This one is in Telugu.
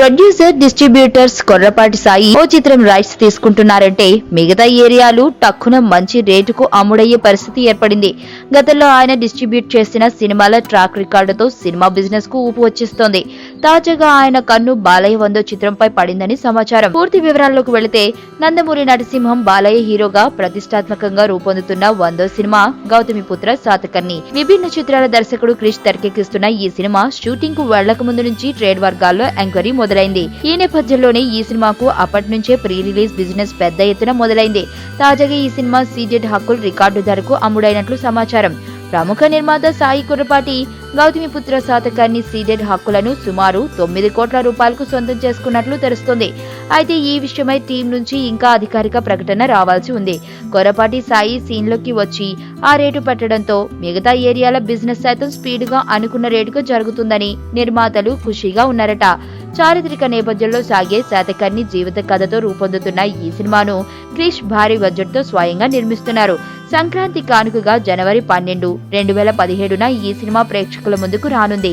ప్రొడ్యూసర్ డిస్ట్రిబ్యూటర్స్ కొర్రపాటి సాయి ఓ చిత్రం రైట్స్ తీసుకుంటున్నారంటే మిగతా ఏరియాలు టక్కున మంచి రేటుకు అమ్ముడయ్యే పరిస్థితి ఏర్పడింది. గతంలో ఆయన డిస్ట్రిబ్యూట్ చేసిన సినిమాల ట్రాక్ రికార్డుతో సినిమా బిజినెస్ కు ఊపు వచ్చేస్తోంది. తాజాగా ఆయన కన్ను బాలయ్య 100 చిత్రంపై పడిందని సమాచారం. పూర్తి వివరాల్లోకి వెళితే నందమూరి నరసింహం బాలయ్య హీరోగా ప్రతిష్టాత్మకంగా రూపొందుతున్న 100వ సినిమా గౌతమిపుత్ర శాతకర్ణి. విభిన్న చిత్రాల దర్శకుడు క్రిష్ తెరకెక్కిస్తున్న ఈ సినిమా షూటింగ్ కు వెళ్లక ముందు నుంచి ట్రేడ్ వర్గాల్లో ఎంక్వైరీ మొదలైంది. ఈ నేపథ్యంలోనే ఈ సినిమాకు అప్పటి నుంచే ప్రీ రిలీజ్ బిజినెస్ పెద్ద ఎత్తున మొదలైంది. తాజాగా ఈ సినిమా సీజెడ్ హక్కులు రికార్డు ధరకు అమ్ముడైనట్లు సమాచారం. ప్రముఖ నిర్మాత సాయి కొర్రపాటి గౌతమిపుత్ర శాతకర్ణి సీడెడ్ హక్కులను సుమారు 9 కోట్ల రూపాయలకు సొంతం చేసుకున్నట్లు తెలుస్తోంది. అయితే ఈ విషయమై టీం నుంచి ఇంకా అధికారిక ప్రకటన రావాల్సి ఉంది. కొర్రపాటి సాయి సీన్లోకి వచ్చి ఆ రేటు పెట్టడంతో మిగతా ఏరియాల బిజినెస్ సైతం స్పీడ్గా అనుకున్న రేటుకు జరుగుతుందని నిర్మాతలు ఖుషీగా ఉన్నారట. చారిత్రక నేపథ్యంలో సాగే శాతకర్ణి జీవిత కథతో రూపొందుతున్న ఈ సినిమాను క్రిష్ భారీ బడ్జెట్తో స్వయంగా నిర్మిస్తున్నారు. సంక్రాంతి కానుకగా జనవరి 12, 2017న ఈ సినిమా ప్రేక్షకుల ముందుకు రానుంది.